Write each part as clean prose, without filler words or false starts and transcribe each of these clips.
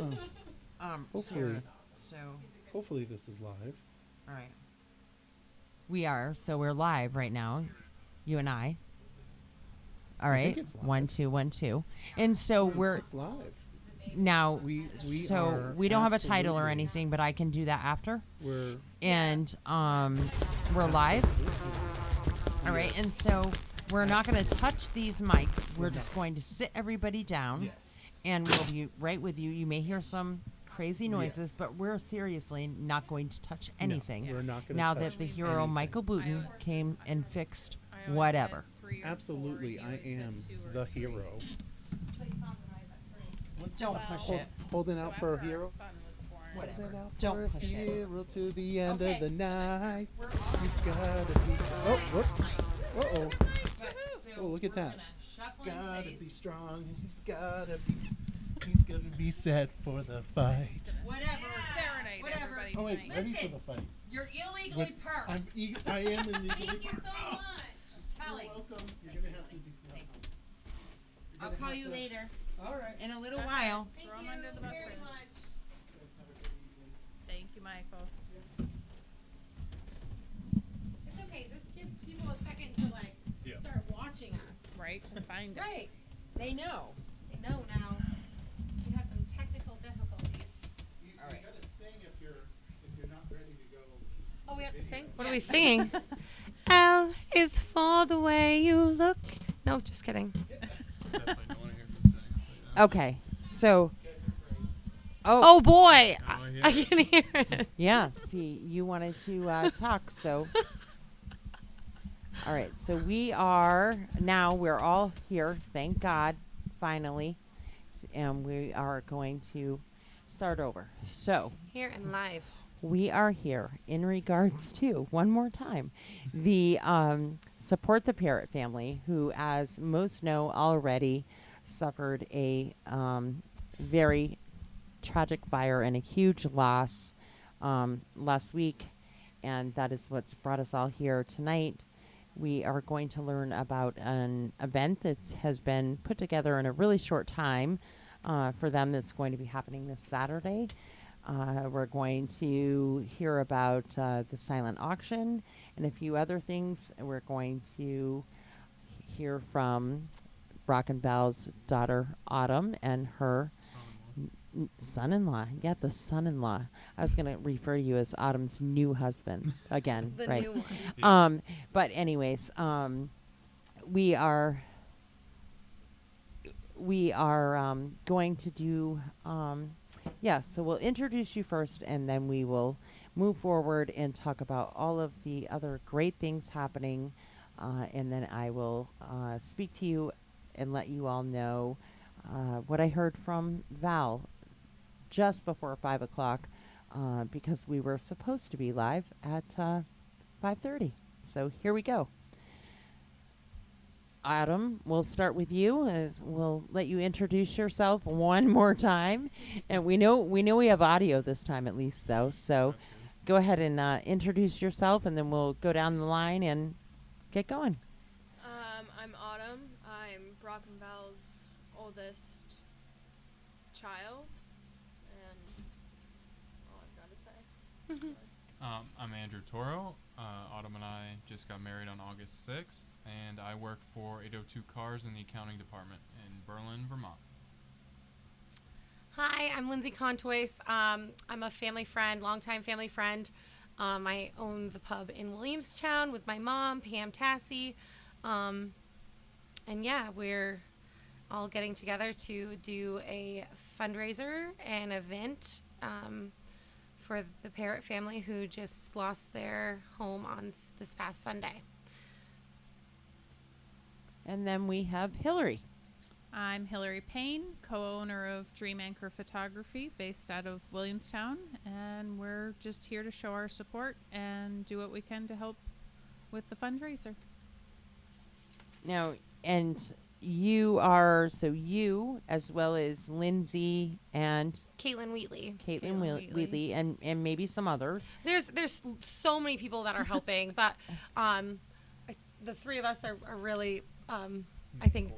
Hopefully, Sarah, so hopefully this is live. all right. We are, so we're live right now, you and I. All I right, think it's live. 1 2 1 2, and so we're It's live. now. We So are we don't have a title or absolutely- anything, but I can do that after. We're And we're live. All right, and so we're not going to touch these mics. We're just going to sit everybody down, yes. and we'll be right with you. You may hear some crazy noises, Yes. but we're seriously not going to touch anything. No, we're not going to Now touch that the hero anything. Michael Booten came and fixed I always whatever. said 3 or 4, Absolutely, you I always said am 2 or the 3. hero. What's Don't this? push it. Holding out for a after our hero. son was born, Whatever. Holding out Don't for a push it. hero to the end Okay. of the night. We're You gotta be. Oh, whoops. Uh-oh. Oh, look at that. Gotta be strong, and he's gonna be set for the fight. Whatever. serenade Whatever. everybody Oh wait, tonight. ready for Listen. the fight. You're illegally parked. I am illegally. Thank you so much. Kelly, You're welcome. You're gonna have to do. Thank you. You're I'll gonna call have you to- later All right. in a little while. Throw 'em under the bus for now. Thank you, Michael. It's okay. This gives people a second to start watching us. Right, and find us. Right. They know. They know now. We had some technical difficulties. All right. gotta sing if you're not ready to go. Oh, we have to sing. What Yeah. are we singing? L is for the way you look. No, just kidding. Definitely don't want to hear me sing. I'll tell you that. Okay. So. Oh boy, Oh, yeah. I can hear it. Yeah. See, you wanted to talk, so. All right. So we're all here. Thank God, finally, and we are going to start over. So. Here and live. We are here in regards to, one more time, the Support the Parrott family, who, as most know already, suffered a very tragic fire and a huge loss last week. And that is what's brought us all here tonight. We are going to learn about an event that has been put together in a really short time for them that's going to be happening this Saturday. We're going to hear about the silent auction and a few other things. We're going to hear from Brock and Val's daughter, Autumn, and her son-in-law. Yeah, the son-in-law. I was going to refer to you as Autumn's new husband again. The right. new one. But anyways, we are going to do... yeah, so we'll introduce you first, and then we will move forward and talk about all of the other great things happening. And then I will speak to you and let you all know what I heard from Val just before 5 o'clock because we were supposed to be live at 5:30. So here we go. Adam, we'll start with you. As we'll let you introduce yourself one more time, and we know we have audio this time at least, though. So, That's good. go ahead and introduce yourself, and then we'll go down the line and get going. I'm Autumn. I'm Brock and Val's oldest child, and that's all I've got to say. I'm Andrew Toro. Autumn and I just got married on August 6th, and I work for 802 Cars in the accounting department in Berlin, Vermont. Hi, I'm Lindsay Contois. I'm a family friend, longtime family friend. I own the pub in Williamstown with my mom, Pam Tassie. And yeah, we're all getting together to do a fundraiser and event for the Parrott family who just lost their home on this past Sunday. And then we have Hillary. I'm Hillary Payne, co-owner of Dream Anchor Photography based out of Williamstown, and we're just here to show our support and do what we can to help with the fundraiser. Now, and you are, so you, as well as Lindsay and Caitlin Wheatley. Caitlin Caitlin Wheatley. Wheatley, and maybe some others. There's so many people that are helping, but the three of us are really I think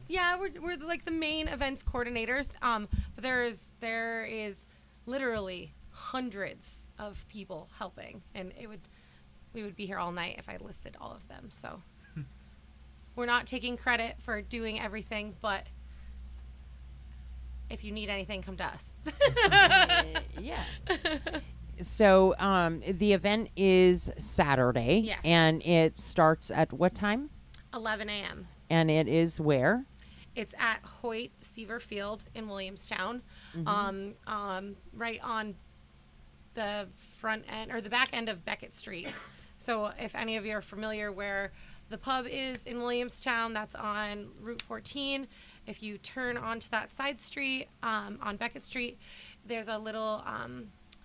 Yeah, we're like the main events coordinators. But there is literally hundreds of people helping, and we would be here all night if I listed all of them. So we're not taking credit for doing everything, but if you need anything, come to us. Yeah. So the event is Saturday. Yes. And it starts at what time? 11 a.m. And it is where? It's at Hoyt Seaver Field in Williamstown, right on the front end or the back end of Beckett Street. So if any of you are familiar where the pub is in Williamstown, that's on Route 14. If you turn onto that side street on Beckett Street, there's a little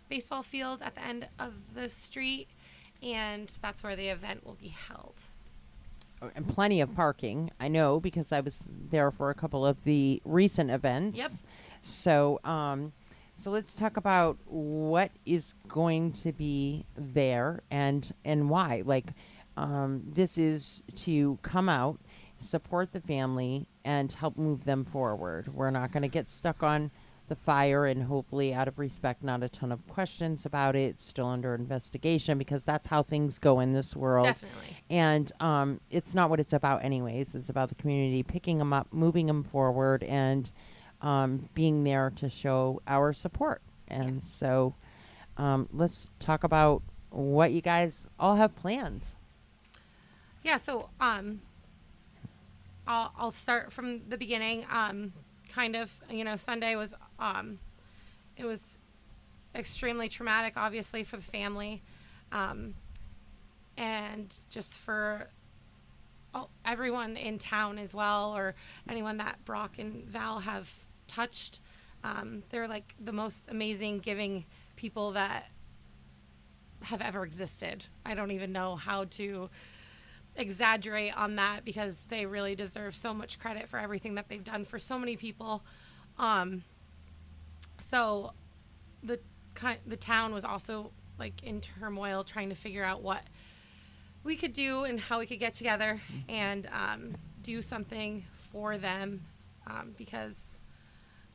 baseball field at the end of the street, and that's where the event will be held. And plenty of parking. I know because I was there for a couple of the recent events. Yep. So, so let's talk about what is going to be there and why. Like, this is to come out, support the family, and help move them forward. We're not going to get stuck on the fire, and hopefully, out of respect, not a ton of questions about it. It's still under investigation because that's how things go in this world. Definitely. And it's not what it's about anyways. It's about the community picking them up, moving them forward, and being there to show our support. And Yes. so let's talk about what you guys all have planned. Yeah, so I'll start from the beginning. Kind of, Sunday was it was extremely traumatic, obviously, for the family, and just for everyone in town as well, or anyone that Brock and Val have touched. They're like the most amazing, giving people that have ever existed. I don't even know how to exaggerate on that because they really deserve so much credit for everything that they've done for so many people. So the town was also like in turmoil, trying to figure out what we could do and how we could get together and do something for them, because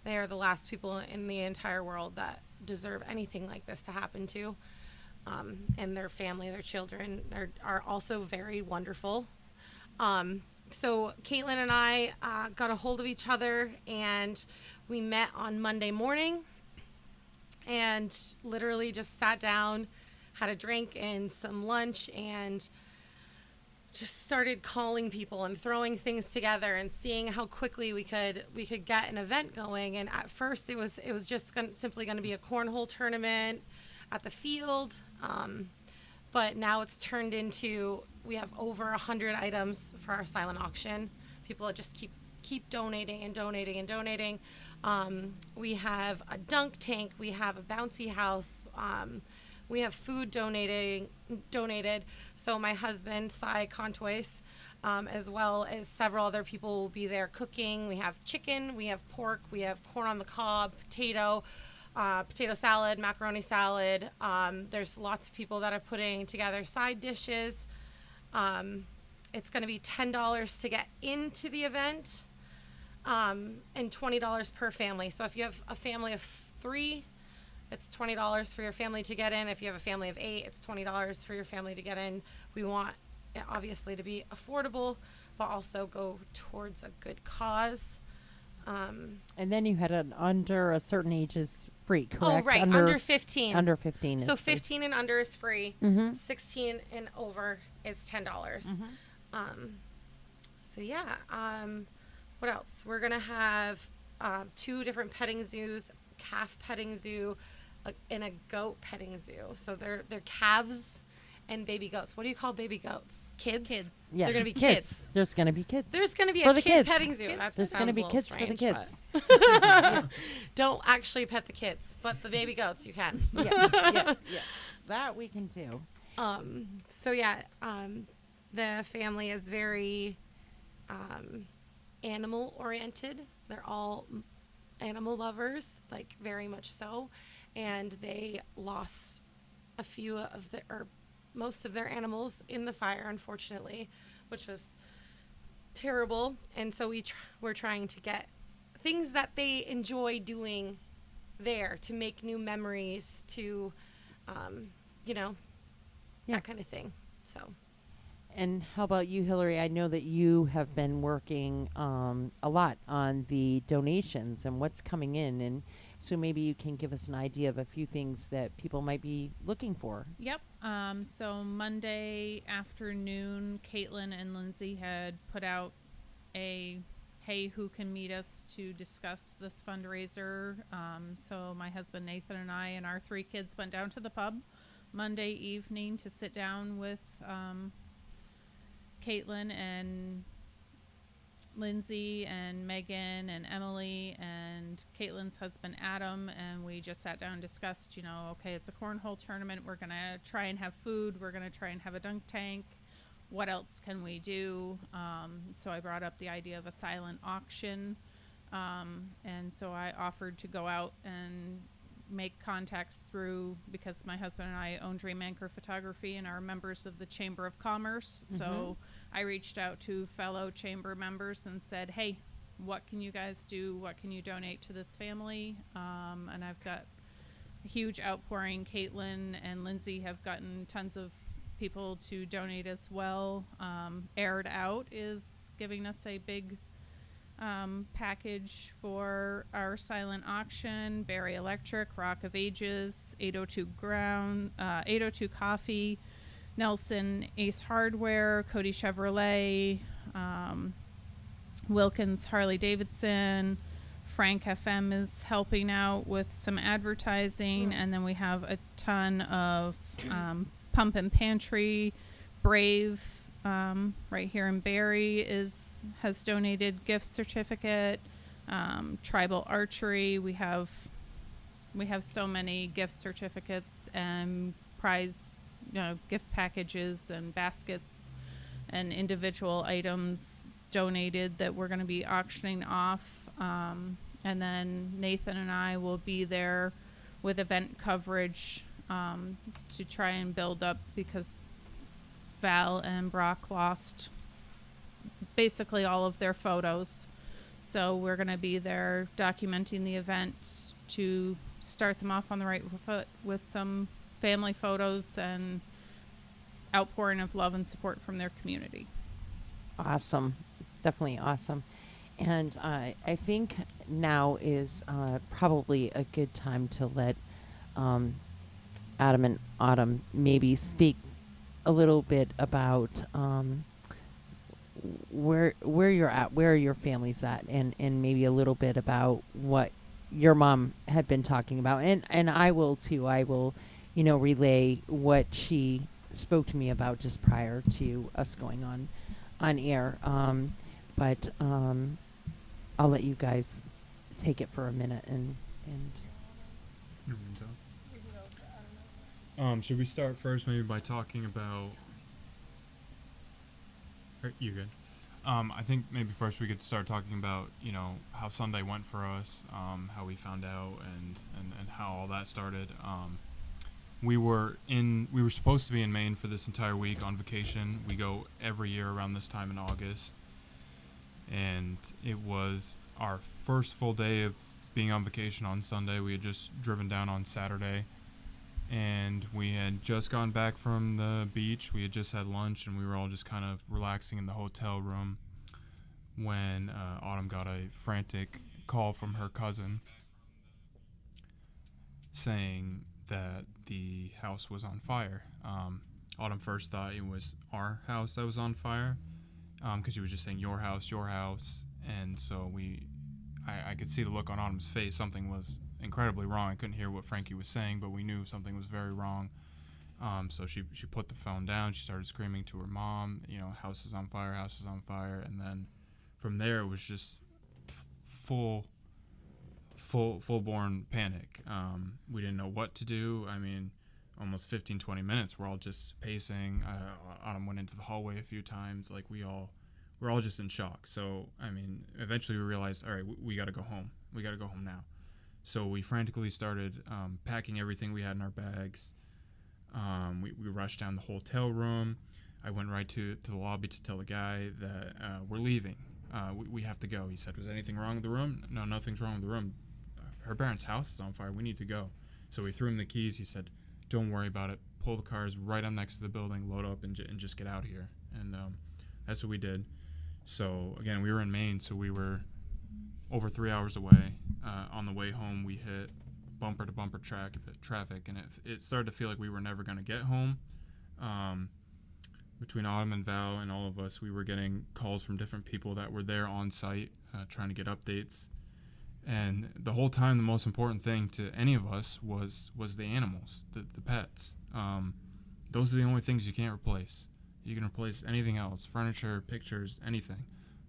they are the last people in the entire world that deserve anything like this to happen to. And their family, their children are also very wonderful. So Caitlin and I got a hold of each other, and we met on Monday morning and literally just sat down, had a drink and some lunch, and just started calling people and throwing things together and seeing how quickly we could get an event going. And at first it was just simply going to be a cornhole tournament at the field, but now it's turned into, we have over 100 items for our silent auction. People just keep donating and donating and donating. We have a dunk tank, we have a bouncy house, we have food donated. So my husband, Cy Contois, as well as several other people will be there cooking. We have chicken, we have pork, we have corn on the cob, potato salad, macaroni salad. There's lots of people that are putting together side dishes. It's going to be $10 to get into the event, and $20 per family. So if you have a family of 3, it's $20 for your family to get in. If you have a family of 8, it's $20 for your family to get in. We want it obviously to be affordable, but also go towards a good cause. And then you had an under a certain age is free, correct? Oh, right. Under 15. Under 15 is So free. 15 and under is free. Mm-hmm. 16 and over is $10. So yeah. What else? We're gonna have 2 different petting zoos: calf petting zoo, and a goat petting zoo. So they're calves and baby goats. What do you call baby goats? Kids. Kids. Yeah, They're gonna be kids. There's going to be kids. There's gonna be For a the kid kids. petting zoo. That There's going to be kids for the strange, kids. but don't actually pet the kids, but the baby goats you can. yeah. That we can do. So yeah, the family is very animal oriented. They're all animal lovers, like very much so, and they lost a few of most of their animals in the fire, unfortunately, which was terrible. And so we're trying to get things that they enjoy doing there to make new memories, to, you know, Yeah. that kind of thing. So. And how about you, Hillary? I know that you have been working a lot on the donations and what's coming in, and so maybe you can give us an idea of a few things that people might be looking for. Yep. So Monday afternoon, Caitlin and Lindsay had put out a hey, who can meet us to discuss this fundraiser. So my husband Nathan and I and our 3 kids went down to the pub Monday evening to sit down with Caitlin and Lindsay and Megan and Emily and Caitlin's husband Adam, and we just sat down and discussed, okay, it's a cornhole tournament. We're going to try and have food. We're going to try and have a dunk tank. What else can we do? So I brought up the idea of a silent auction. And so I offered to go out and make contacts through, because my husband and I own Dream Anchor Photography and are members of the Chamber of Commerce. So I reached out to fellow chamber members and said, hey, what can you guys do? What can you donate to this family? And I've got a huge outpouring. Caitlin and Lindsay have gotten tons of people to donate as well. Aired Out is giving us a big package for our silent auction. Barry Electric, Rock of Ages, 802 Coffee, Nelson Ace Hardware, Cody Chevrolet, Wilkins Harley Davidson, Frank FM is helping out with some advertising, and then we have a ton of Pump and Pantry, Brave, right here in Barry has donated gift certificate. Tribal Archery, we have so many gift certificates and prize gift packages and baskets and individual items donated that we're going to be auctioning off. And then Nathan and I will be there with event coverage to try and build up, because Val and Brock lost basically all of their photos. So we're going to be there documenting the event to start them off on the right foot with some family photos and outpouring of love and support from their community. Awesome. Definitely awesome. And I think now is probably a good time to let Adam and Autumn maybe speak a little bit about where you're at, where your family's at, and maybe a little bit about what your mom had been talking about. And I will too. I will, relay what she spoke to me about just prior to us going on air. But I'll let you guys take it for a minute and should we start first maybe by talking about you good? I think maybe first we could start talking about, how Sunday went for us, how we found out and how all that started. We were supposed to be in Maine for this entire week on vacation. We go every year around this time in August. And it was our first full day of being on vacation on Sunday. We had just driven down on Saturday, and we had just gone back from the beach. We had just had lunch, and we were all just kind of relaxing in the hotel room when Autumn got a frantic call from her cousin saying that the house was on fire. Autumn first thought it was our house that was on fire, because she was just saying your house, and so I could see the look on Autumn's face. Something was incredibly wrong. I couldn't hear what Frankie was saying, but we knew something was very wrong. So she put the phone down. She started screaming to her mom, house is on fire, and then from there it was just full-born panic. We didn't know what to do. I mean, almost 15-20 minutes we're all just pacing. Autumn went into the hallway a few times. Like we're all just in shock. So I mean, eventually we realized, all right, we got to go home now. So we frantically started packing everything we had in our bags. We rushed down the hotel room. I went right to the lobby to tell the guy that we're leaving. We have to go. He said, was anything wrong with the room? No, nothing's wrong with the room. Her parents' house is on fire. We need to go. So we threw him the keys. He said, don't worry about it. Pull the cars right up next to the building, load up, and just get out here. And that's what we did. So, again, we were in Maine, so we were over 3 hours away. On the way home, we hit bumper-to-bumper traffic, and it started to feel like we were never going to get home. Between Autumn and Val and all of us, we were getting calls from different people that were there on site trying to get updates. And the whole time, the most important thing to any of us was the animals, the pets. Those are the only things you can't replace. You can replace anything else, furniture, pictures, anything.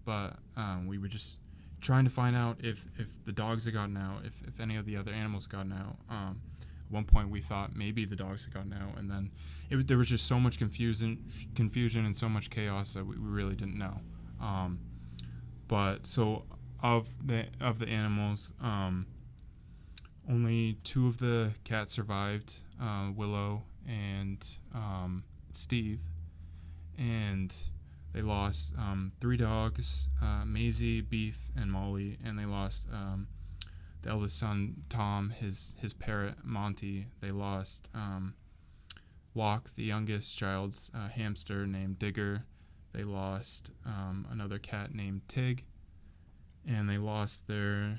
But we were just trying to find out if the dogs had gotten out, if any of the other animals had gotten out. At one point, we thought maybe the dogs had gotten out, and then there was just so much confusion and so much chaos that we really didn't know. But so of the animals, only 2 of the cats survived, Willow and Steve, and they lost 3 dogs, Maisie, Beef, and Molly, and they lost the eldest son, Tom, his parrot, Monty. They lost Locke, the youngest child's hamster named Digger. They lost another cat named Tig, and they lost their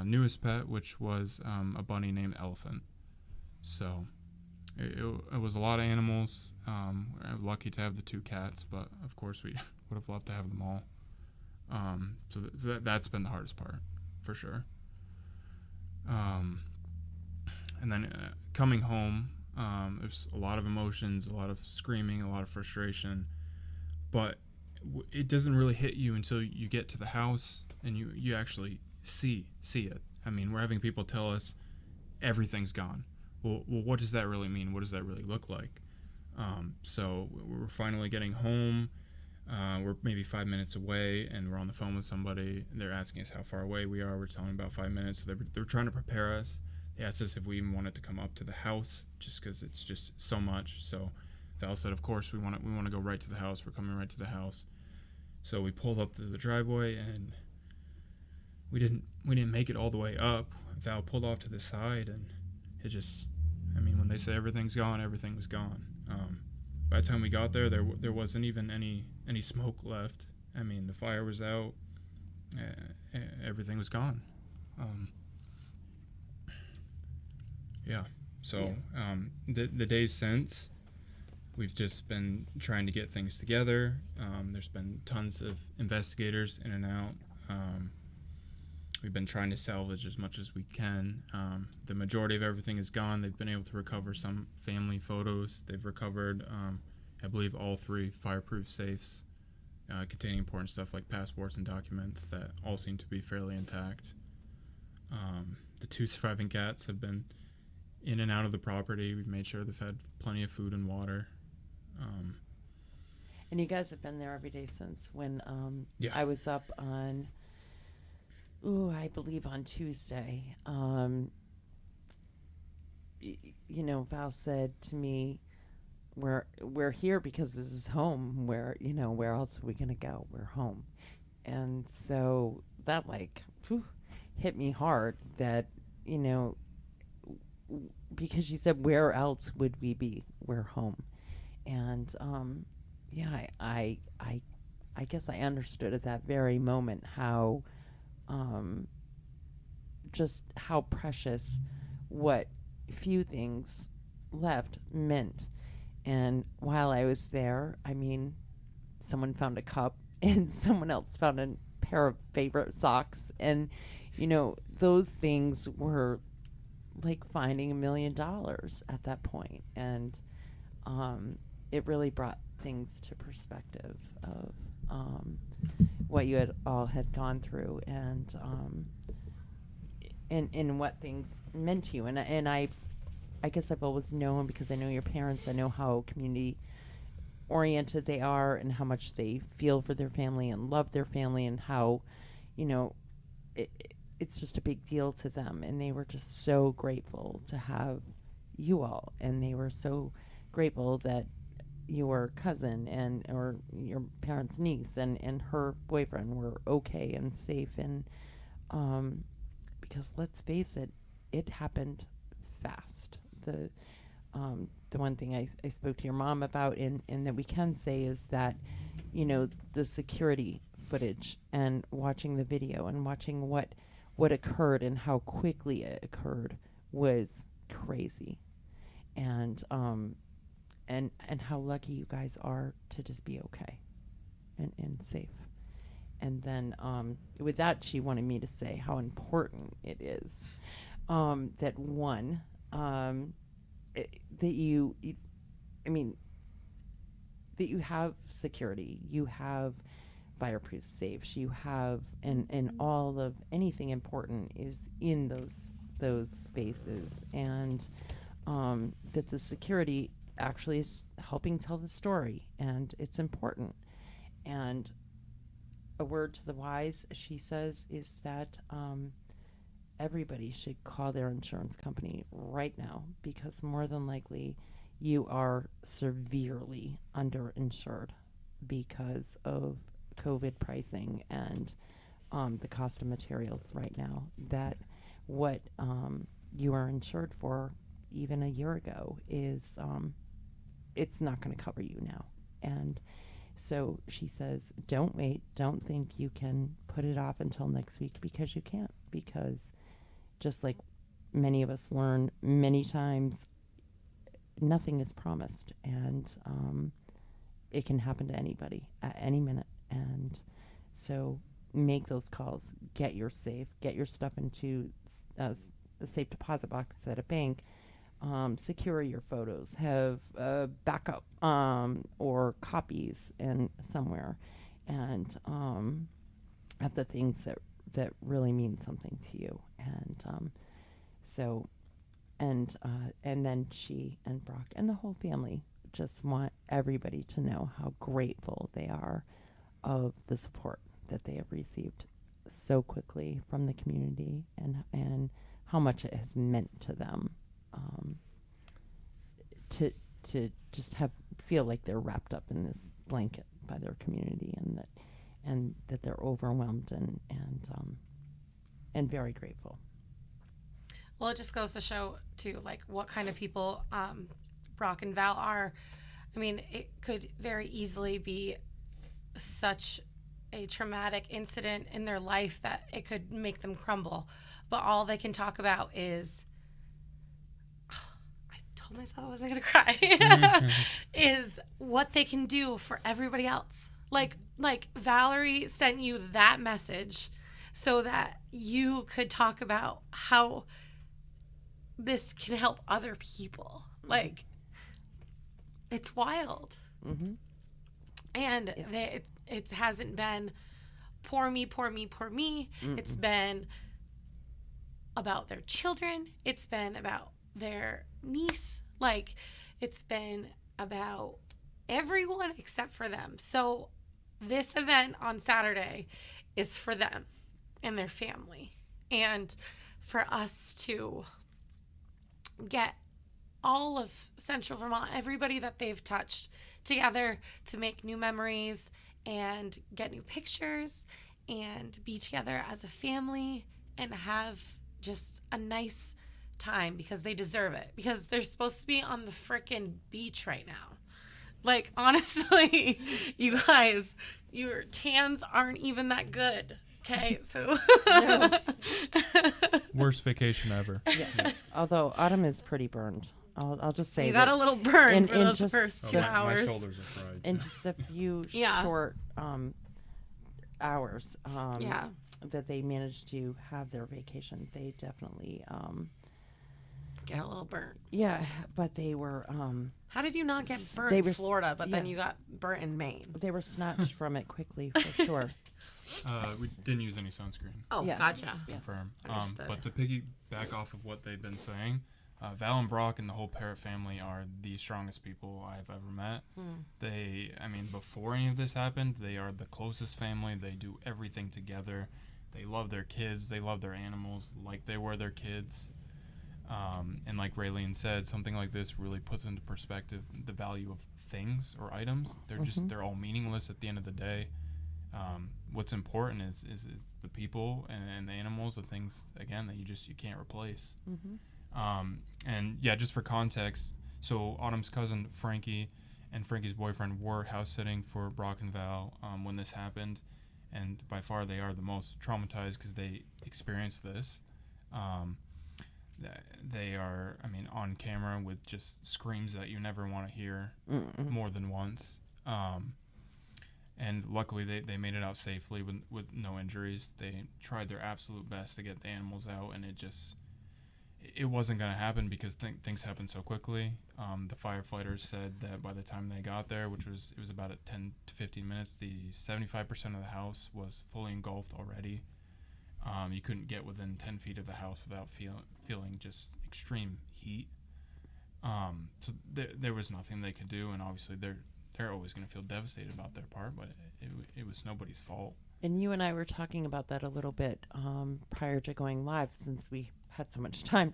newest pet, which was a bunny named Elephant. So it was a lot of animals. We're lucky to have the 2 cats, but of course we would have loved to have them all. So that's been the hardest part, for sure. And then coming home, there's a lot of emotions, a lot of screaming, a lot of frustration, but it doesn't really hit you until you get to the house and you actually see it. I mean, we're having people tell us everything's gone. Well, what does that really mean? What does that really look like? So we're finally getting home. We're maybe 5 minutes away, and we're on the phone with somebody. They're asking us how far away we are. We're telling them about 5 minutes. So they're trying to prepare us. They asked us if we even wanted to come up to the house, just because it's just so much. So Val said, "Of course, we want to go right to the house. We're coming right to the house." So we pulled up to the driveway, and we didn't make it all the way up. Val pulled off to the side, and it just, I mean, when they say everything's gone, everything was gone. By the time we got there, there wasn't even any smoke left. I mean, the fire was out. Everything was gone. Yeah. So the days since, we've just been trying to get things together. There's been tons of investigators in and out. We've been trying to salvage as much as we can. The majority of everything is gone. They've been able to recover some family photos. They've recovered, I believe, all 3 fireproof safes containing important stuff like passports and documents that all seem to be fairly intact. The 2 surviving cats have been in and out of the property. We've made sure they've had plenty of food and water. And you guys have been there every day since when Yeah. I was up on, I believe on Tuesday. Val said to me, we're here because this is home. Where else are we going to go? We're home. And so that hit me hard that, because she said, where else would we be? We're home. And I guess I understood at that very moment how just how precious what few things left meant. And while I was there, I mean, someone found a cup and someone else found a pair of favorite socks, and those things were like finding $1 million at that point. And it really brought things to perspective of what you had gone through, and what things meant to you. And I guess I've always known, because I know your parents, I know how community oriented they are and how much they feel for their family and love their family, and how it's just a big deal to them. And they were just so grateful to have you all, and they were so grateful that your cousin and or your parents' niece and her boyfriend were okay and safe, and because let's face it, it happened fast. The one thing I spoke to your mom about and that we can say is that, the security footage and watching the video and watching what occurred and how quickly it occurred was crazy. And how lucky you guys are to just be okay and safe. And then with that, she wanted me to say how important it is that one, that you have security, you have fireproof safes, you have, and all of anything important is in those spaces, and that the security actually is helping tell the story, and it's important. And a word to the wise, she says, is that everybody should call their insurance company right now, because more than likely you are severely underinsured because of COVID pricing and the cost of materials right now. That what you are insured for even a year ago is it's not going to cover you now. And so she says, don't wait. Don't think you can put it off until next week, because you can't. Because just like many of us learn many times, nothing is promised. And it can happen to anybody at any minute. And so make those calls. Get your stuff into a safe deposit box at a bank. Secure your photos, have backup or copies and somewhere, and of the things that really mean something to you. And and then she and Brock and the whole family just want everybody to know how grateful they are of the support that they have received so quickly from the community, and how much it has meant to them. To just feel like they're wrapped up in this blanket by their community, and that they're overwhelmed and very grateful. Well, it just goes to show too, like, what kind of people Brock and Val are. I mean, it could very easily be such a traumatic incident in their life that it could make them crumble, but all they can talk about is, told myself I wasn't gonna cry, is what they can do for everybody else. Like Valerie sent you that message so that you could talk about how this can help other people. Like, it's wild. Mm-hmm. And it hasn't been poor me. Mm-mm. It's been about their children. It's been about their niece. Like, it's been about everyone except for them. So this event on Saturday is for them and their family, and for us to get all of Central Vermont, everybody that they've touched, together to make new memories and get new pictures and be together as a family and have just a nice time, because they deserve it, because they're supposed to be on the frickin' beach right now. Like, honestly, you guys, your tans aren't even that good. Okay, so worst vacation ever. Yeah. Although Autumn is pretty burned. I'll just say you got a little burn for those just, first 2 hours. My shoulders are fried. In just a few short hours that they managed to have their vacation, they definitely get a little burnt. Yeah, but they were. How did you not get burnt in Florida, but then you got burnt in Maine? They were snatched from it quickly, for sure. We didn't use any sunscreen. Oh, yeah. Gotcha. Confirm. But to piggyback off of what they've been saying, Val and Brock and the whole Parrott family are the strongest people I've ever met. Before any of this happened, they are the closest family. They do everything together. They love their kids. They love their animals like they were their kids. And like Raylene said, something like this really puts into perspective the value of things or items. They're just they're all meaningless at the end of the day. What's important is the people and the animals, the things again that you can't replace. And yeah, just for context, so Autumn's cousin Frankie and Frankie's boyfriend were house sitting for Brock and Val when this happened, and by far they are the most traumatized because they experienced this. They are, I mean, on camera with just screams that you never want to hear more than once. And luckily they made it out safely with no injuries. They tried their absolute best to get the animals out, and it wasn't going to happen because things happened so quickly. The firefighters said that by the time they got there, it was about 10 to 15 minutes, the 75% of the house was fully engulfed already. You couldn't get within 10 feet of the house without feeling just extreme heat. So there was nothing they could do, and obviously they're always going to feel devastated about their part, but it was nobody's fault. And you and I were talking about that a little bit prior to going live, since we had so much time.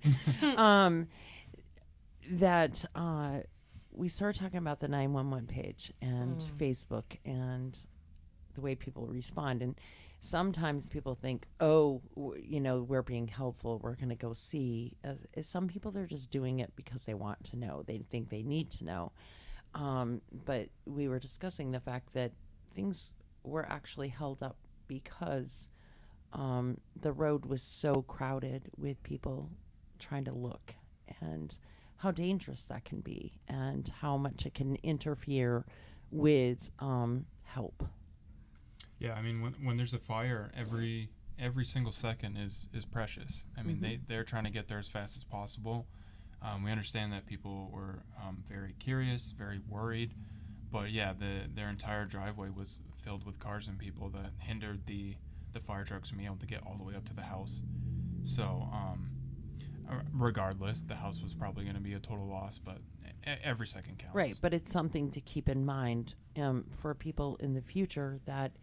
That we started talking about the 911 page and Facebook and the way people respond. And sometimes people think, we're being helpful, we're going to go see. Some people are just doing it because they want to know. They think they need to know. But we were discussing the fact that things were actually held up because the road was so crowded with people trying to look, and how dangerous that can be, and how much it can interfere with help. Yeah, I mean, when there's a fire, every single second is precious. I mean, they're trying to get there as fast as possible. We understand that people were very curious, very worried, but yeah, their entire driveway was filled with cars and people that hindered the fire trucks from being able to get all the way up to the house. So regardless, the house was probably going to be a total loss, but every second counts. Right, but it's something to keep in mind for people in the future that,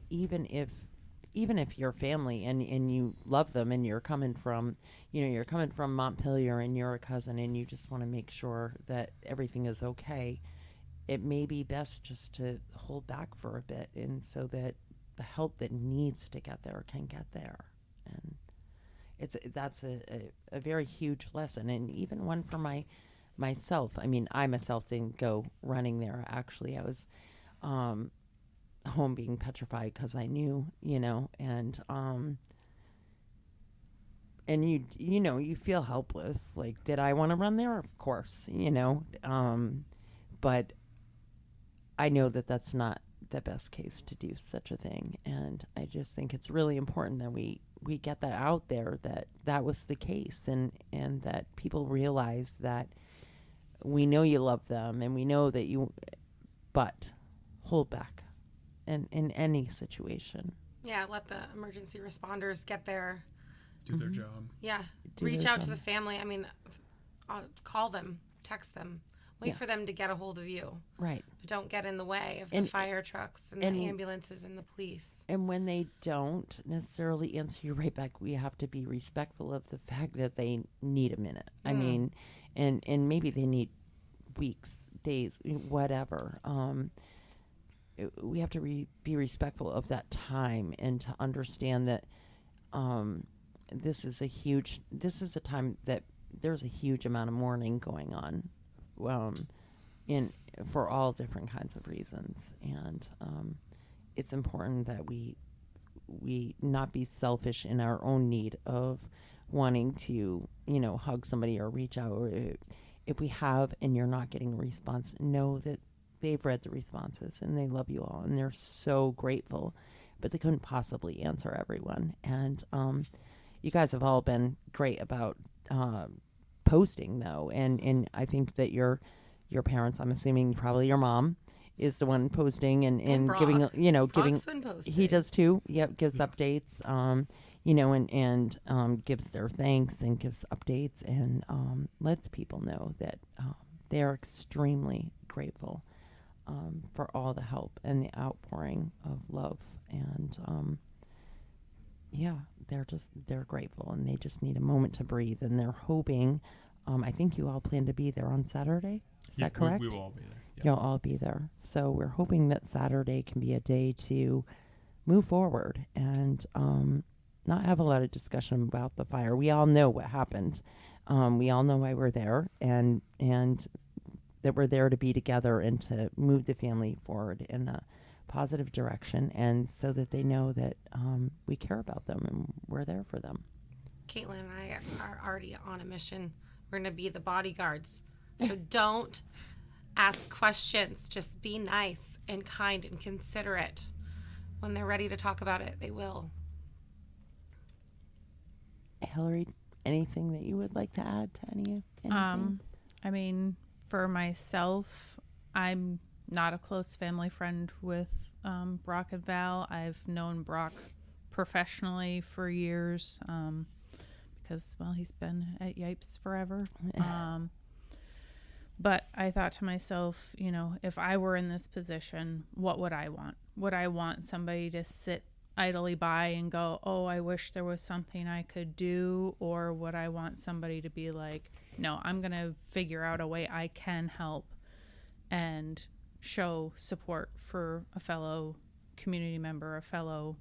even if you're family and you love them and you're coming from Montpelier and you're a cousin and you just want to make sure that everything is okay, it may be best just to hold back for a bit, and so that the help that needs to get there can get there. And that's a very huge lesson, and even one for myself. I mean, I myself didn't go running there. Actually, I was home being petrified because I knew, and you feel helpless. Like, did I want to run there? Of course, but I know that that's not the best case to do such a thing, and I just think it's really important that we get that out there, that was the case, and that people realize that we know you love them, and we know that but hold back in any situation. Yeah, let the emergency responders get there. Do their job. Yeah, reach out to the family. I mean, call them, text them. Wait for them to get a hold of you. Right. But don't get in the way of the fire trucks and the ambulances and the police. And when they don't necessarily answer you right back, we have to be respectful of the fact that they need a minute. I mean, and maybe they need weeks, days, whatever. We have to be respectful of that time, and to understand that this is a time that there's a huge amount of mourning going on. For all different kinds of reasons, and it's important that we not be selfish in our own need of wanting to hug somebody or reach out. Or if we have and you're not getting a response, know that they've read the responses and they love you all and they're so grateful, but they couldn't possibly answer everyone. And you guys have all been great about posting, though, and I think that your parents, I'm assuming probably your mom, is the one posting and giving Brock's been posting. He does too. Yep, gives updates, and gives their thanks and gives updates, and lets people know that they are extremely grateful for all the help and the outpouring of love, and they're grateful, and they just need a moment to breathe, and they're hoping. I think you all plan to be there on Saturday. Is that correct? We will all be there. Yeah. You'll all be there. So we're hoping that Saturday can be a day to move forward and not have a lot of discussion about the fire. We all know what happened. We all know why we're there, and that we're there to be together and to move the family forward in a positive direction, and so that they know that we care about them and we're there for them. Caitlin and I are already on a mission. We're going to be the bodyguards. So don't ask questions. Just be nice and kind and considerate. When they're ready to talk about it, they will. Hillary, anything that you would like to add to anything? I mean, for myself, I'm not a close family friend with Brock and Val. I've known Brock professionally for years because, well, he's been at Yipes forever. But I thought to myself, you know, if I were in this position, what would I want? Would I want somebody to sit idly by and go, oh, I wish there was something I could do? Or would I want somebody to be like, no, I'm going to figure out a way I can help and show support for a fellow community member, a fellow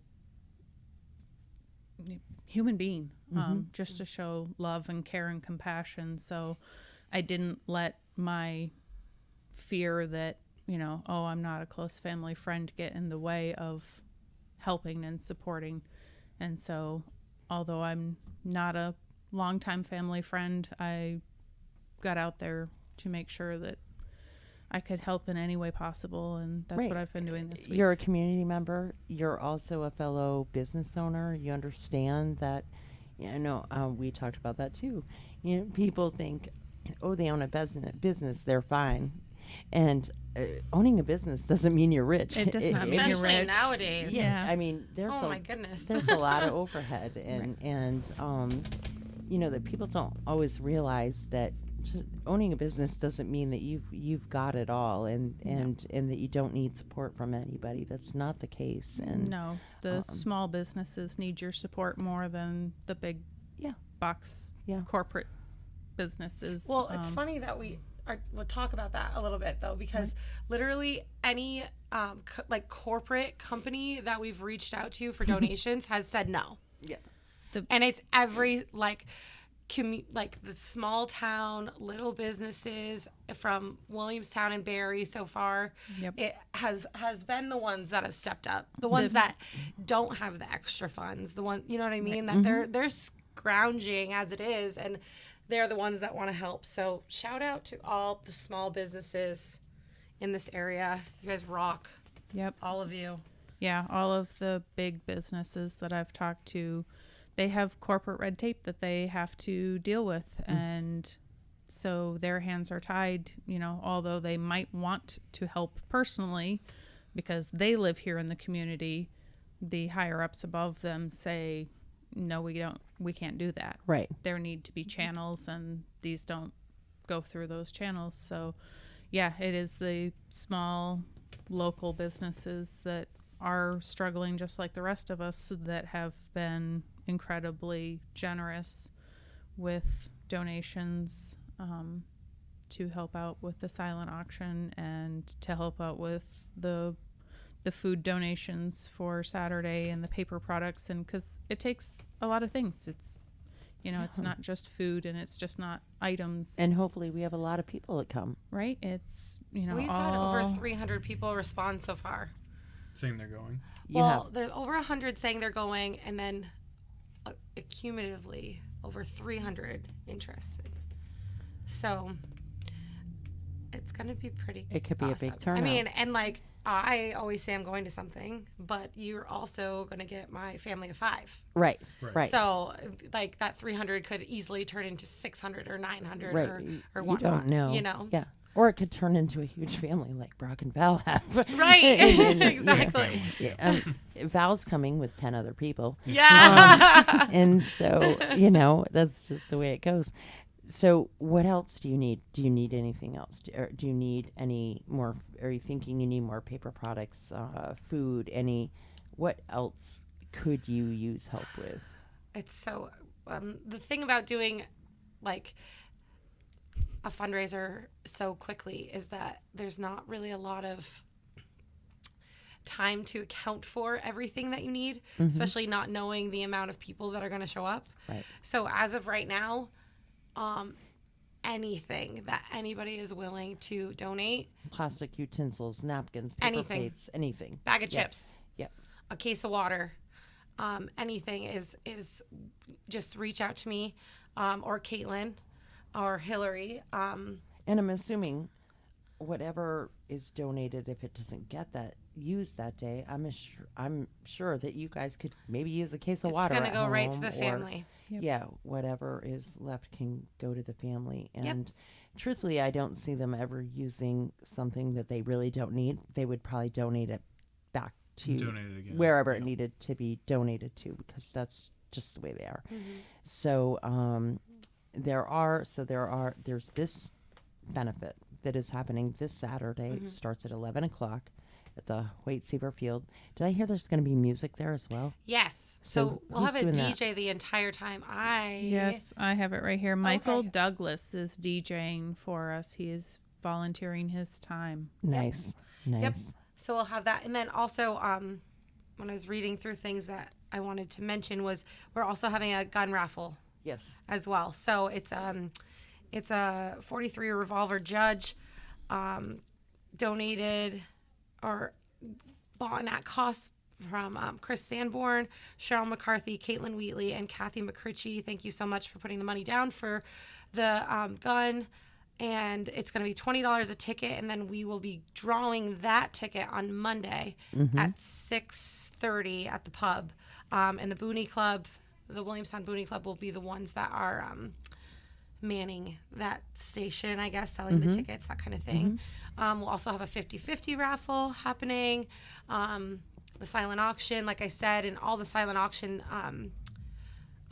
human being, just to show love and care and compassion. So I didn't let my fear that, you know, oh, I'm not a close family friend get in the way of helping and supporting. And so although I'm not a longtime family friend, I got out there to make sure that I could help in any way possible, and that's what I've been doing this week. You're a community member. You're also a fellow business owner. You understand that, you know, we talked about that too. You know, people think, oh, they own a business, they're fine. And owning a business doesn't mean you're rich. It does not mean you're Especially rich. nowadays. Yeah. I mean, there's Oh, my goodness. there's a lot of overhead, and you know, that people don't always realize that just owning a business doesn't mean that you've got it all, and that you don't need support from anybody. That's not the case. And No, the small businesses need your support more than the big box corporate businesses. Well, it's funny that we'll talk about that a little bit, though, because literally any like corporate company that we've reached out to for donations has said no. Yeah. And it's every like the small town little businesses from Williamstown and Barrie so far. Yep. It has been the ones that have stepped up, the ones that don't have the extra funds, the one, you know what I mean, that they're scrounging as it is, and they're the ones that want to help. So shout out to all the small businesses in this area. You guys rock. Yep. All of you. Yeah, all of the big businesses that I've talked to, they have corporate red tape that they have to deal with. And so their hands are tied, you know, although they might want to help personally because they live here in the community, the higher ups above them say, no, we can't do that. Right. There need to be channels, and these don't go through those channels. So yeah, it is the small local businesses that are struggling just like the rest of us that have been incredibly generous with donations to help out with the silent auction and to help out with the food donations for Saturday and the paper products, and because it takes a lot of things. It's, you know, it's not just food, and it's just not items. And hopefully we have a lot of people that come. Right? It's, you know, We've had over 300 people respond so far. Saying they're going. There's over 100 saying they're going, and then cumulatively over 300 interested. So it's going to be pretty It could be a big turnout. I mean, and like I always say I'm going to something, but you're also going to get my family of 5. Right. So like that 300 could easily turn into 600 or 900 or You whatnot. don't know. You know? Yeah. Or it could turn into a huge family like Brock and Val have. Right. Exactly. Yeah. Val's coming with 10 other people. Yeah. And so, you know, that's just the way it goes. So what else do you need? Do you need anything else? Do you need any more? Are you thinking you need more paper products, food, what else could you use help with? It's so, the thing about doing like a fundraiser so quickly is that there's not really a lot of time to account for everything that you need, especially not knowing the amount of people that are going to show up. Right. So as of right now, anything that anybody is willing to donate, Plastic utensils, napkins, paper Anything. plates, anything. bag of Yep. chips, Yep. a case of water, anything is just reach out to me, or Caitlin or Hillary. And I'm assuming whatever is donated, if it doesn't get that used that day, I'm sure that you guys could maybe use a case of It's water. going to at go right to home, the or- family. Yep. Yeah, whatever is left can go to the family. Yep. And truthfully, I don't see them ever using something that they really don't need. They would probably donate it back to Donate it again. wherever it Yeah. needed to be donated to, because that's just the way they are. Mm-hmm. So there's this benefit that is happening this Saturday. Mm-hmm. It starts at 11 o'clock at the White Seaver Field. Did I hear there's going to be music there as well? Yes. So So we'll who's have a doing that? DJ the entire time. Yes, I have it right here. Michael Okay. Douglas is DJing for us. He is volunteering his time. Nice. Nice. Yep. So we'll have that. And then also, when I was reading through things that I wanted to mention was we're also having a gun raffle Yes. as well. So it's a 43 revolver Judge donated or bought at cost from Chris Sanborn, Cheryl McCarthy, Caitlin Wheatley, and Kathy McCritchie. Thank you so much for putting the money down for the gun. And it's going to be $20 a ticket, and then we will be drawing that ticket on Monday at 6:30 at the pub. And the Booney Club, the Williamstown Booney Club, will be the ones that are manning that station, I guess, selling the tickets, that kind of thing. We'll also have a 50-50 raffle happening. The silent auction, like I said, and all the silent auction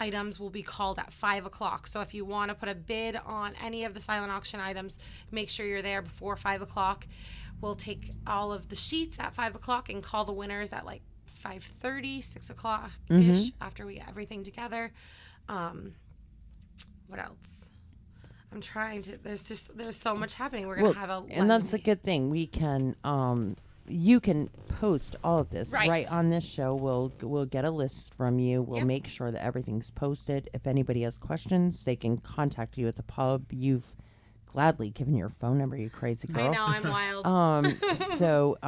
items will be called at 5 o'clock. So if you want to put a bid on any of the silent auction items, make sure you're there before 5 o'clock. We'll take all of the sheets at 5 o'clock and call the winners at like 5:30, 6 o'clock-ish after we get everything together. What else? I'm trying to, there's so much happening. We're going to have a and that's a good thing. We can you can post all of this Right. on this show. We'll get a list from you. We'll Yep. make sure that everything's posted. If anybody has questions, they can contact you at the pub. You've gladly given your phone number, you crazy girl. I know, I'm wild. So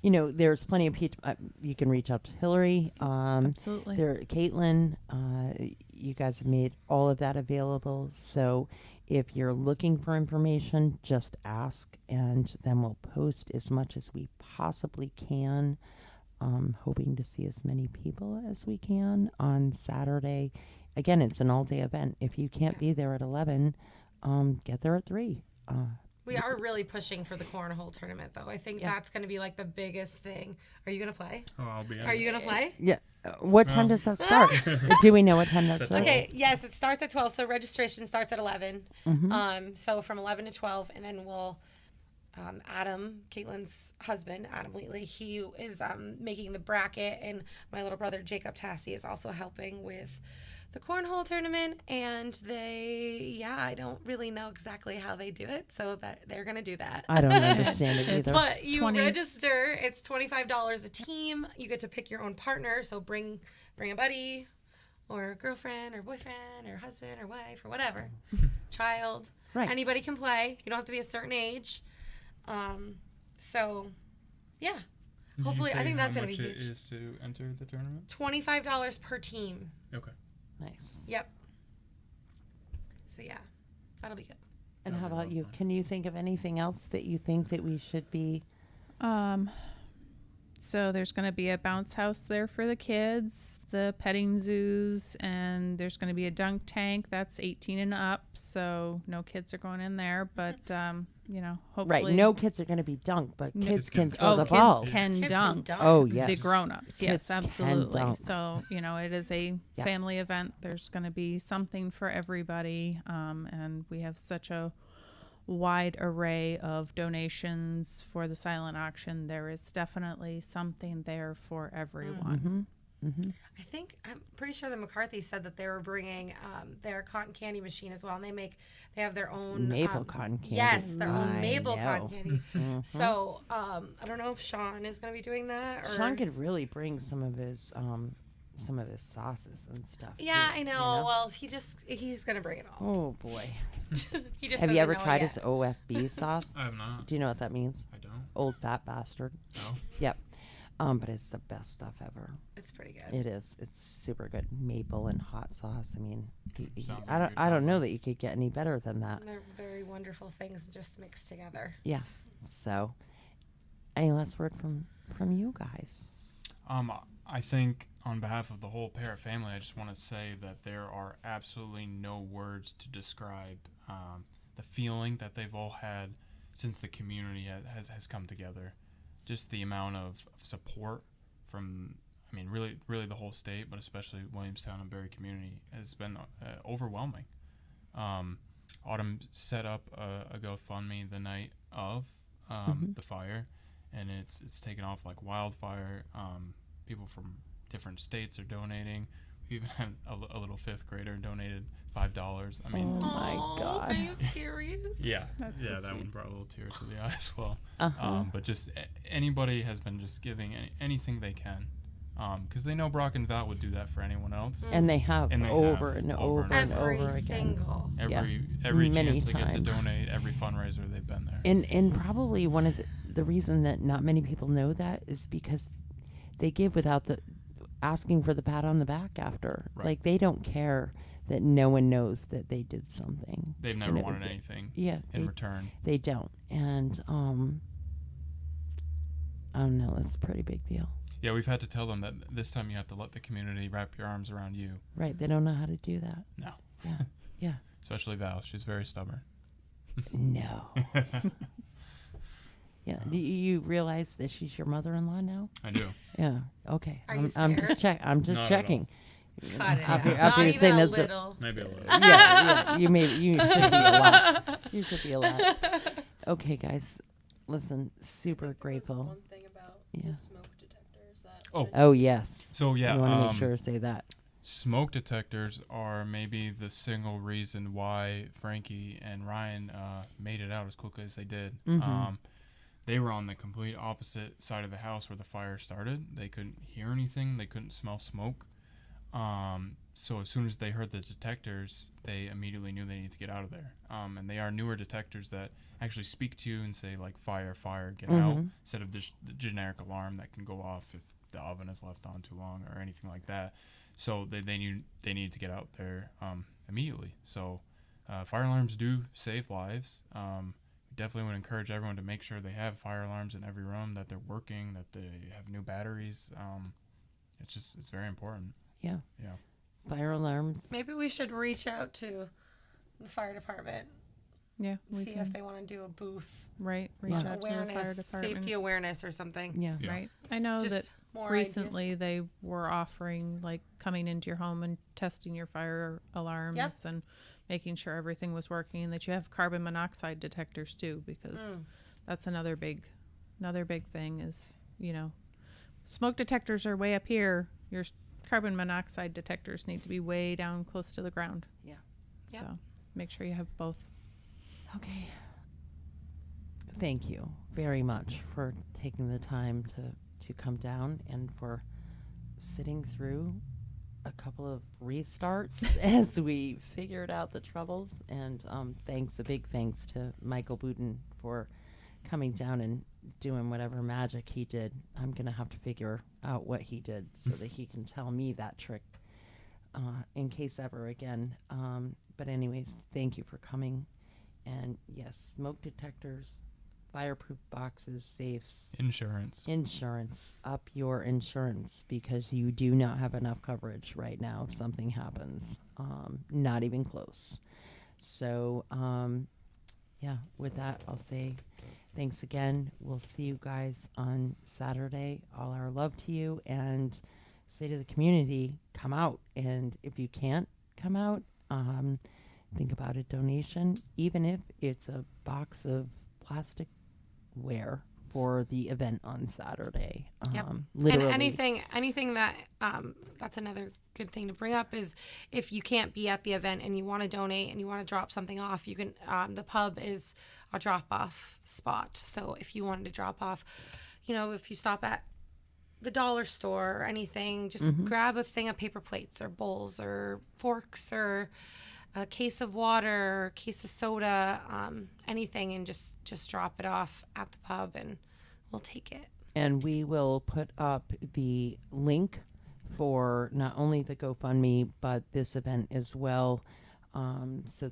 there's plenty of people. You can reach out to Hillary. Absolutely. Caitlin. You guys have made all of that available. So if you're looking for information, just ask, and then we'll post as much as we possibly can. Hoping to see as many people as we can on Saturday. Again, it's an all-day event. If you can't be there at 11, get there at 3. We are really pushing for the cornhole tournament, though. I think that's going to be like the biggest thing. Are you going to play? Oh, I'll be in. Are you going to play? Yeah. What time does that start? Do we know what time that starts? Okay, yes, it starts at 12, so registration starts at 11. So from 11 to 12, and then we'll, Adam, Caitlin's husband, Adam Wheatley, he is making the bracket, and my little brother, Jacob Tassi, is also helping with the cornhole tournament, and I don't really know exactly how they do it, so that they're going to do that. I don't understand it either. But you 20 register. It's $25 a team. You get to pick your own partner. So bring a buddy, or a girlfriend, or boyfriend, or husband, or wife, or whatever, child. Right. Anybody can play. You don't have to be a certain age. So, yeah. Did you Hopefully, I say think that's how going to be much it huge. is to enter the tournament? $25 per team. Okay. Nice. Yep. So yeah, that'll be good. And how That'd be about a lot you? of fun. Can you think of anything else that you think that we should be? So there's going to be a bounce house there for the kids, the petting zoos, and there's going to be a dunk tank that's 18 and up. So no kids are going in there, but hopefully. Right. No kids are going to be dunked, but kids can can- throw the kids balls. can Kids can dunk. dunk. Oh, yes. The grown-ups, yes, Kids can absolutely. dunk. So it is a Yeah. family event. There's going to be something for everybody, and we have such a wide array of donations for the silent auction. There is definitely something there for everyone. I think I'm pretty sure the McCarthy said that they were bringing their cotton candy machine as well, and they have their own Maple cotton candy. Yes, their own I maple know. cotton candy. So I don't know if Sean is going to be doing that. Or... Sean could really bring some of his sauces and stuff. Yeah, too, I know. you know? Well, he's going to bring it all. Oh boy. He just Have you doesn't ever know it tried yet. his OFB sauce? I have not. Do you know what that means? I don't. Old fat bastard. No. Yep. But it's the best stuff ever. It's pretty good. It is. It's super good. Maple and hot sauce. I mean, Sounds I like a don't. good I don't know combo. that you could get any better than that. And they're very wonderful things just mixed together. Yeah. So, any last word from you guys? I think on behalf of the whole Parrott family, I just want to say that there are absolutely no words to describe the feeling that they've all had since the community has come together. Just the amount of support from, I mean, really the whole state, but especially Williamstown and Berry community has been overwhelming. Autumn set up a GoFundMe the night of the fire, and it's taken off like wildfire. People from different states are donating. We even had a little fifth grader donated $5. I mean, Oh my God. Are you serious? yeah, That's so that sweet. one brought a little tear to the eye as well. Uh-huh. But just anybody has been just giving anything they can, because they know Brock and Val would do that for anyone else. And they have And they over have and over over and and Every over again. single. Every Many chance they get to times. donate, every fundraiser they've been there. And probably one of the reason that not many people know that is because they give without the asking for the pat on the back after. Right. Like they don't care that no one knows that they did something. They've They never never wanted did. anything Yeah, in return. they don't. And I don't know, that's a pretty big deal. Yeah, we've had to tell them that this time you have to let the community wrap your arms around you. Right, they don't know how to do that. No. Yeah. Yeah. Especially Val. She's very stubborn. No. Yeah. Do you realize that she's your mother-in-law now? I do. Yeah. Okay. Are you I'm scared? just I'm just Not at checking. Cut it After- out. after Not you're even saying a that's a- little. Maybe a little. Yeah. You should be a lot. You should be a lot. Okay, guys. Listen, super There was grateful. one thing about Yeah. the smoke detectors that. Oh. Oh yes. So yeah, You want to make sure to say that. smoke detectors are maybe the single reason why Frankie and Ryan made it out as quickly as they did. Mhm. They were on the complete opposite side of the house where the fire started. They couldn't hear anything. They couldn't smell smoke. So as soon as they heard the detectors, they immediately knew they needed to get out of there. And they are newer detectors that actually speak to you and say, like, fire, fire, get out, Mhm. instead of the generic alarm that can go off if the oven is left on too long or anything like that. So they knew they needed to get out there immediately. So fire alarms do save lives. Definitely would encourage everyone to make sure they have fire alarms in every room, that they're working, that they have new batteries. It's very important. Yeah. Yeah. Fire alarms. Maybe we should reach out to the fire department, Yeah, we see can. if they want to do a booth, Right, reach Yeah. out to the fire awareness, department. safety awareness or something. Yeah. Yeah. Right. I know It's that just more recently they were offering like coming into your home and testing your fire alarms and making sure everything was working, and that you have carbon monoxide detectors too, because that's another big thing is, smoke detectors are way up here. Your carbon monoxide detectors need to be way down close to the ground. Yeah. Yep. So make sure you have both. Okay. Thank you very much for taking the time to come down and for sitting through a couple of restarts as we figured out the troubles. And a big thanks to Michael Booten for coming down and doing whatever magic he did. I'm going to have to figure out what he did so that he can tell me that trick in case ever again. But anyways, thank you for coming. And yes, smoke detectors, fireproof boxes, safes, insurance. Up your insurance, because you do not have enough coverage right now if something happens. Not even close. So, yeah, with that, I'll say thanks again. We'll see you guys on Saturday. All our love to you, and say to the community, come out. And if you can't come out, think about a donation, even if it's a box of plastic ware for the event on Saturday. Yep. Literally. And anything that that's another good thing to bring up is if you can't be at the event and you want to donate and you want to drop something off, you can. The pub is a drop off spot. So if you wanted to drop off, if you stop at the dollar store or anything, just grab a thing of paper plates or bowls or forks or a case of water or a case of soda, anything, and just drop it off at the pub and we'll take it. And we will put up the link for not only the GoFundMe, but this event as well. So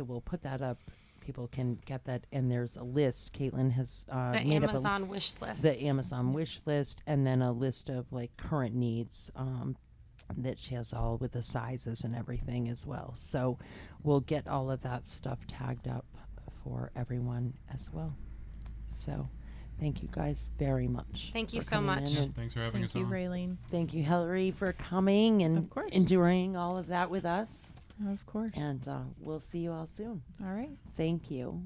we'll put that up. People can get that. And there's a list. Caitlin has The made Amazon up wish list. the Amazon wish list, and then a list of like current needs that she has all with the sizes and everything as well. So we'll get all of that stuff tagged up for everyone as well. So thank you guys very much. Thank you for so coming much. in, Yeah, and thanks for having Thank us you, on. Raylene. thank you, Hillary, for coming and Of course. enduring all of that with us. Of course. And we'll see you all soon. All right. Thank you.